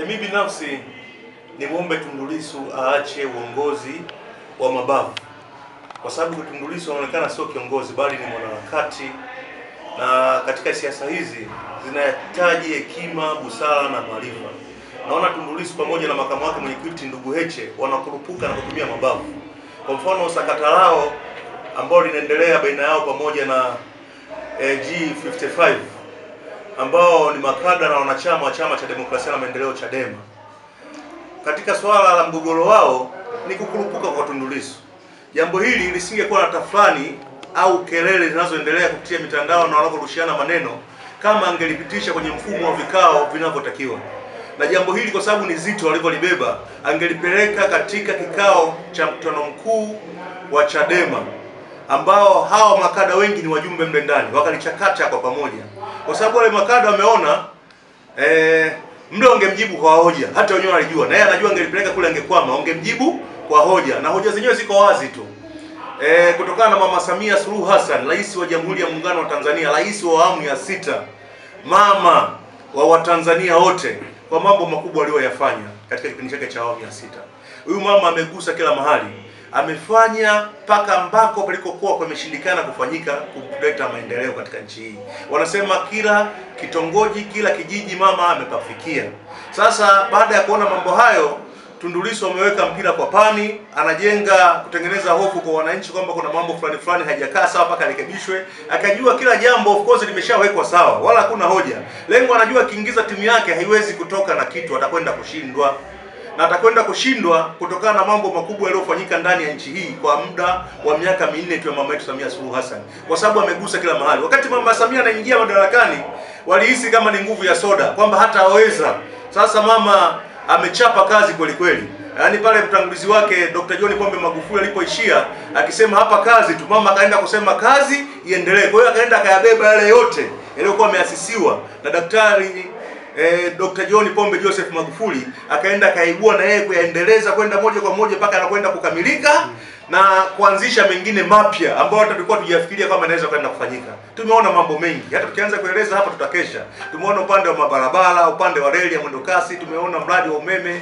Mimi binafsi nimuombe Tundu Lissu aache uongozi wa mabavu, kwa sababu Tundu Lissu anaonekana sio kiongozi bali ni mwanaharakati, na katika siasa hizi zinahitaji hekima, busara na maarifa. Naona Tundu Lissu pamoja na makamu wake mwenyekiti ndugu Heche wanakurupuka na kutumia mabavu. Kwa mfano sakata lao ambao linaendelea baina yao pamoja na G55 ambao ni makada na wanachama wa Chama cha Demokrasia na Maendeleo Chadema. Katika swala la mgogoro wao ni kukurupuka kwa Tundu Lissu. Jambo hili lisingekuwa na tafrani au kelele zinazoendelea kupitia mitandao na wanaporushiana maneno kama angelipitisha kwenye mfumo wa vikao vinavyotakiwa. Na jambo hili kwa sababu ni zito walivyolibeba, angelipeleka katika kikao cha mkutano mkuu wa Chadema ambao hawa makada wengi ni wajumbe mle ndani, wakalichakata kwa pamoja. Kwa sababu wale makada wameona mle wangemjibu kwa hoja, hata wenyewe walijua, na yeye anajua angelipeleka kule angekwama, wangemjibu kwa hoja, na hoja zenyewe ziko wazi tu. Kutokana na Mama Samia Suluhu Hassan, Rais wa Jamhuri ya Muungano wa Tanzania, rais wa awamu ya 6, mama wa Watanzania wote, kwa mambo makubwa aliyoyafanya katika kipindi chake cha awamu ya 6. Huyu mama amegusa kila mahali. Amefanya paka ambako palikokuwa kumeshindikana kufanyika kuleta maendeleo katika nchi hii. Wanasema kila kitongoji, kila kijiji mama amepafikia. Sasa baada ya kuona mambo hayo, Tundu Lissu ameweka mpira kwa pani, anajenga kutengeneza hofu kwa wananchi kwamba kuna mambo fulani hajakaa sawa mpaka rekebishwe. Akajua kila jambo of course limeshawekwa sawa, wala hakuna hoja. Lengo anajua akiingiza timu yake haiwezi kutoka na kitu, atakwenda kushindwa. Na atakwenda kushindwa kutokana na mambo makubwa yaliyofanyika ndani ya nchi hii kwa muda wa miaka 4 tu ya mama yetu Samia Suluhu Hassan, kwa sababu amegusa kila mahali. Wakati mama Samia anaingia madarakani, walihisi kama ni nguvu ya soda, kwamba hataweza. Sasa mama amechapa kazi kweli kweli. Yaani pale mtangulizi wake Dr. John Pombe Magufuli alipoishia akisema hapa kazi tu, mama akaenda kusema kazi iendelee. Kwa hiyo akaenda akayabeba yale yote yaliyokuwa yameasisiwa na Daktari Dr. John Pombe Joseph Magufuli, akaenda akaibua na yeye kuyaendeleza kwenda moja kwa moja mpaka anakwenda kukamilika na kuanzisha mengine mapya ambayo hata tulikuwa tujafikiria kama inaweza kwenda kufanyika. Tumeona mambo mengi, hata tukianza kueleza hapa tutakesha. Tumeona upande wa mabarabara, upande wa reli ya mwendokasi, tumeona mradi wa umeme,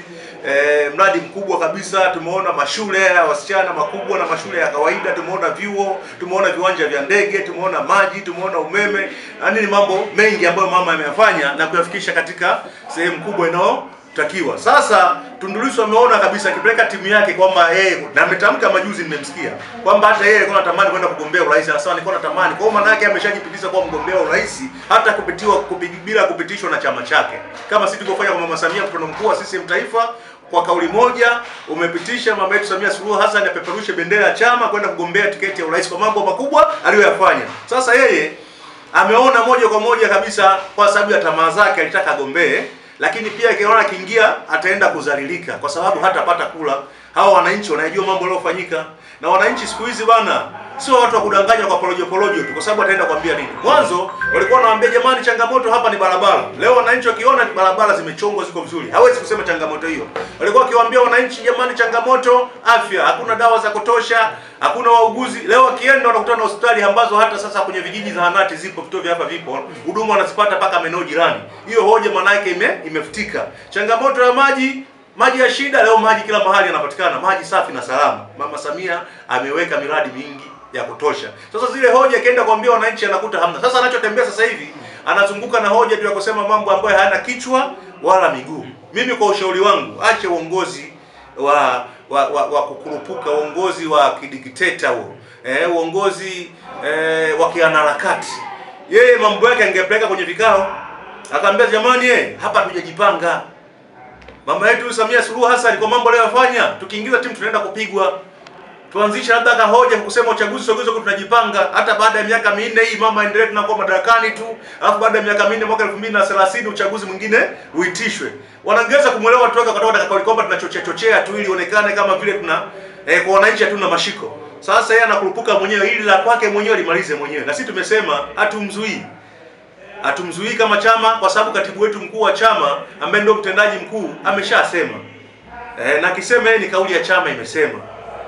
mradi mkubwa kabisa, tumeona mashule ya wasichana makubwa na mashule ya kawaida, tumeona vyuo, tumeona viwanja vya ndege, tumeona maji, tumeona umeme. Yaani ni mambo mengi ambayo mama ameyafanya na kuyafikisha katika sehemu kubwa inayotakiwa. Sasa Tundu Lissu ameona kabisa akipeleka timu yake kwamba yeye, na ametamka majuzi nimemsikia kwamba hata yeye alikuwa anatamani kwenda kugombea urais. Anasema nilikuwa natamani. Kwa maana yake ameshajipitisha kwa mgombea urais hata bila kupitishwa na chama chake. Kama sisi tulivyofanya kwa Mama Samia mkutano mkuu wa CCM taifa, kwa kauli moja umepitisha mama yetu Samia Suluhu Hassan apeperushe bendera ya chama kwenda kugombea tiketi ya urais kwa mambo makubwa aliyoyafanya. Sasa yeye ameona moja kwa moja kabisa kwa sababu ya tamaa zake alitaka agombee, lakini pia akiona kiingia ataenda kuzalilika kwa sababu hatapata kula. Hao wananchi wanajua mambo yanayofanyika, na wananchi siku hizi bana sio watu wa kudanganya kwa porojo tu, kwa sababu ataenda kuambia nini. Mwanzo walikuwa wanawaambia jamani, changamoto hapa ni barabara. Leo wananchi wakiona barabara zimechongwa ziko vizuri, hawezi kusema changamoto hiyo. Walikuwa wakiwaambia wananchi jamani, changamoto afya, hakuna dawa za kutosha, hakuna wauguzi. Leo wakienda wanakutana na hospitali ambazo hata sasa kwenye vijiji zahanati zipo, vituo vya hapa vipo, huduma wanazipata paka maeneo jirani. Hiyo hoja maana yake imefutika. Changamoto ya maji ya shida, leo maji kila mahali yanapatikana, maji safi na salama. Mama Samia ameweka miradi mingi ya kutosha. Sasa zile hoja kaenda kuambia wananchi anakuta hamna. Sasa anachotembea sasa hivi anazunguka na hoja tu ya kusema mambo ambayo hayana kichwa wala miguu. Mimi kwa ushauri wangu, ache uongozi wa kukurupuka, uongozi wa kidikteta huo. Uongozi wa kianaharakati. Yeye mambo yake angepeleka kwenye vikao, akaambia jamani hapa hatujajipanga. Mama yetu Samia Suluhu Hassan kwa mambo aliyofanya, tukiingiza timu tunaenda kupigwa. Tuanzisha labda hoja kusema uchaguzi sogezwe kwa tunajipanga. Hata baada ya miaka 4 hii mama endelee tunakuwa madarakani tu. Alafu baada ya miaka 4 mwaka 2030 uchaguzi mwingine uitishwe. Wanaongeza kumuelewa watu wake kutoka kauli kwamba tunachochea tu ili ionekane kama vile tuna kwa wananchi hatuna mashiko. Sasa yeye anakurupuka mwenyewe ili la kwake mwenyewe limalize mwenyewe. Na sisi tumesema hatumzuii kama chama, kwa sababu katibu wetu mkuu wa chama ambaye ndio mtendaji mkuu ameshasema. Na kisema yeye ni kauli ya chama imesema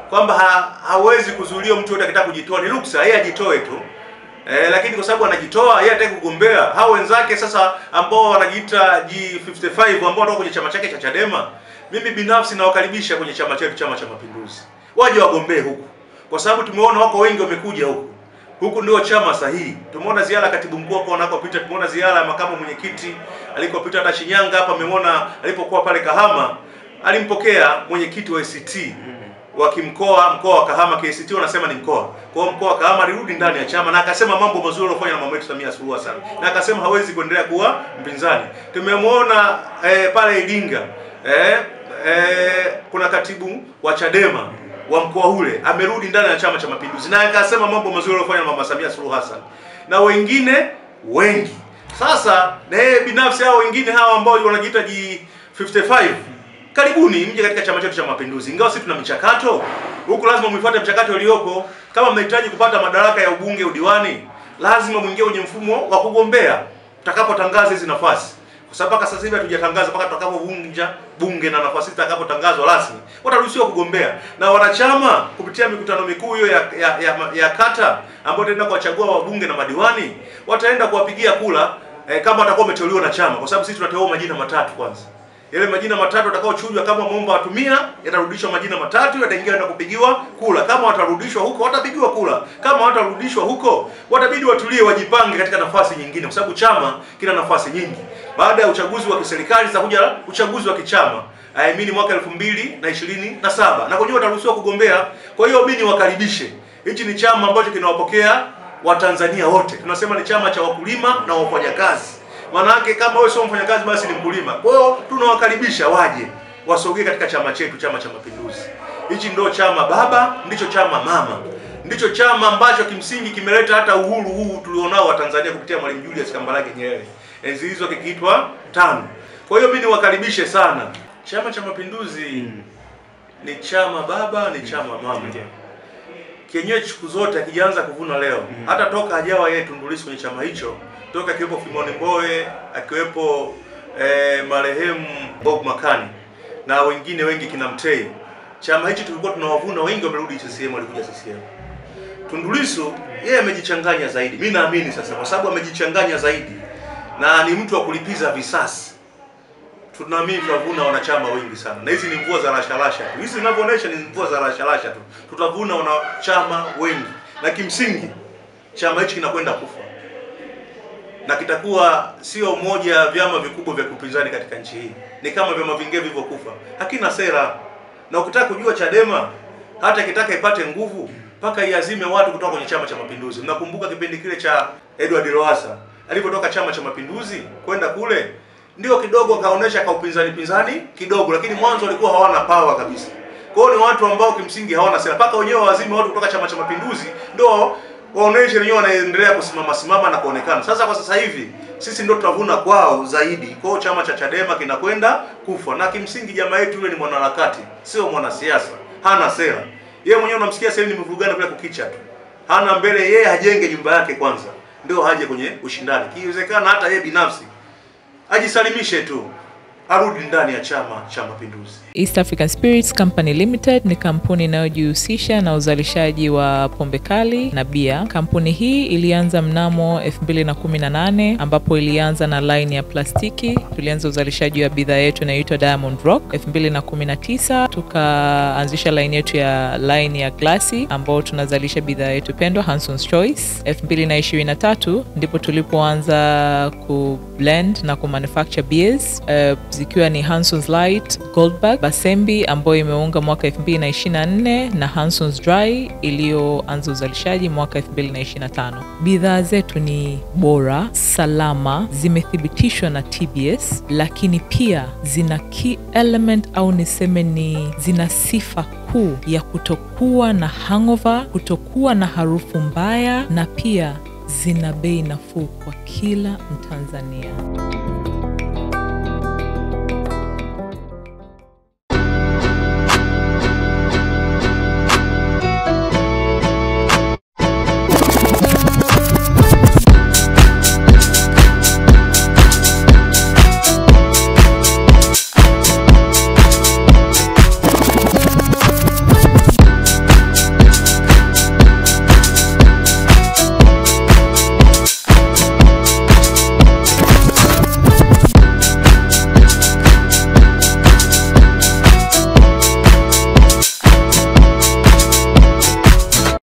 kwamba hawezi kuzuilia mtu yote akitaka kujitoa, ni ruksa yeye ajitoe tu. Lakini kwa sababu anajitoa yeye hataki kugombea, hao wenzake sasa ambao wanajiita G55 ambao wako kwenye chama chake cha Chadema, mimi binafsi nawakaribisha kwenye chama chetu, Chama cha Mapinduzi. Waje wagombee huku. Kwa sababu tumeona wako wengi wamekuja huku. Huku ndio chama sahihi. Tumeona ziara katibu mkuu wako anakopita, tumeona ziara ya makamu mwenyekiti alikopita hata Shinyanga hapa, umeona alipokuwa pale Kahama alimpokea mwenyekiti wa ACT wa kimkoa, mkoa wa Kahama. KCT wanasema ni mkoa. Kwa hiyo mkoa wa Kahama alirudi ndani ya chama na akasema mambo mazuri aliyofanya na mama wetu Samia Suluhu Hassan. Na akasema hawezi kuendelea kuwa mpinzani. Tumemwona pale Iringa kuna katibu wa Chadema wa mkoa ule amerudi ndani ya Chama cha Mapinduzi na akasema mambo mazuri aliyofanya na mama Samia Suluhu Hassan. Na wengine wengi. Sasa binafsi hao wengine hao ambao wanajiita G55, karibuni mje katika chama chetu cha Mapinduzi. Ingawa sisi tuna michakato huku, lazima mwifuate mchakato uliopo. Kama mnahitaji kupata madaraka ya ubunge, udiwani, lazima muingie kwenye mfumo wa kugombea tutakapotangaza hizi nafasi. Kwa sababu mpaka sasa hivi hatujatangaza, mpaka tutakapovunja bunge na nafasi zitakapotangazwa rasmi wataruhusiwa kugombea. Na wanachama kupitia mikutano mikuu hiyo ya kata ambayo tutaenda kuwachagua wabunge na madiwani, wataenda kuwapigia kula kama watakuwa wameteuliwa na chama, kwa sababu sisi tunateua majina matatu kwanza. Yale majina matatu watakaochujwa kama muomba watumia, yatarudishwa majina matatu, yataingia na kupigiwa kula. Kama watarudishwa huko watapigiwa kula. Kama watarudishwa huko watabidi watulie, wajipange katika nafasi nyingine, kwa sababu chama kina nafasi nyingi. Baada ya uchaguzi wa kiserikali zitakuja uchaguzi wa kichama. Mimi mwaka 2027 na kwenye wataruhusiwa kugombea. Kwa hiyo mimi niwakaribishe. Hichi ni chama ambacho kinawapokea Watanzania wote. Tunasema ni chama cha wakulima na wafanyakazi. Maana yake kama wewe sio mfanyakazi basi ni mkulima. Kwa hiyo tunawakaribisha waje wasogee katika chama chetu, Chama cha Mapinduzi. Hichi ndio chama baba, ndicho chama mama. Ndicho chama ambacho kimsingi kimeleta hata uhuru huu tulionao wa Tanzania kupitia Mwalimu Julius Kambarage Nyerere. Enzi hizo kikiitwa TANU. Kwa hiyo mimi niwakaribishe sana. Chama cha Mapinduzi ni chama baba, ni chama mama. Kienyewe siku zote akianza kuvuna leo. Hata toka hajawa yeye Tundu Lissu kwenye chama hicho, toka akiwepo Fimoni Mbowe, akiwepo marehemu Bob Makani na wengine wengi kina Mtei. Chama hicho tulikuwa tunawavuna wengi wamerudi CCM, walikuja CCM. Tundu Lissu yeye amejichanganya zaidi. Mimi naamini sasa kwa sababu amejichanganya zaidi na ni mtu wa kulipiza visasi. Tunaamini tutavuna wanachama wengi sana. Na hizi ni mvua za rasharasha tu. Hizi zinavyoonyesha ni mvua za rasharasha tu. Tutavuna wanachama wengi. Na kimsingi chama hichi kinakwenda kufa. Na kitakuwa sio moja ya vyama vikubwa vya kupinzani katika nchi hii. Ni kama vyama vingine vilivyokufa. Hakina sera. Na ukitaka kujua Chadema hata kitaka ipate nguvu mpaka iazime watu kutoka kwenye Chama cha Mapinduzi. Mnakumbuka kipindi kile cha Edward Lowassa alipotoka Chama cha Mapinduzi kwenda kule, ndio kidogo kaonesha ka pinzani kidogo, lakini mwanzo walikuwa hawana power kabisa. Kwa hiyo ni watu ambao kimsingi hawana sera. Paka wenyewe wazime watu kutoka Chama cha Mapinduzi ndio waoneshe wenyewe wanaendelea kusimama na kuonekana. Sasa kwa sasa hivi sisi ndio tutavuna kwao zaidi. Kwa hiyo chama cha Chadema kinakwenda kufa. Na kimsingi jamaa yetu yule ni mwanaharakati, sio mwanasiasa. Hana sera. Yeye mwenyewe unamsikia sasa hivi ni mvurugano bila kukicha tu. Hana mbele, yeye hajenge nyumba yake kwanza ndio haje kwenye ushindani. Kiwezekana hata yeye binafsi ajisalimishe tu, arudi ndani ya Chama cha Mapinduzi. East African Spirits Company Limited ni kampuni inayojihusisha na uzalishaji wa pombe kali na bia. Kampuni hii ilianza mnamo 2018 ambapo ilianza na line ya plastiki. Tulianza uzalishaji wa bidhaa yetu inayoitwa Diamond Rock. 2019 tukaanzisha line yetu ya line ya glasi ambao tunazalisha bidhaa yetu pendwa Hanson's Choice. 2023 ndipo tulipoanza ku blend na ku manufacture beers zikiwa ni Hanson's Light, Goldberg, Basembi ambayo imeunga mwaka 2024 na Hanson's Dry iliyoanza uzalishaji mwaka 2025. Bidhaa zetu ni bora, salama, zimethibitishwa na TBS, lakini pia zina key element au niseme ni zina sifa kuu ya kutokuwa na hangover, kutokuwa na harufu mbaya, na pia zina bei nafuu kwa kila Mtanzania.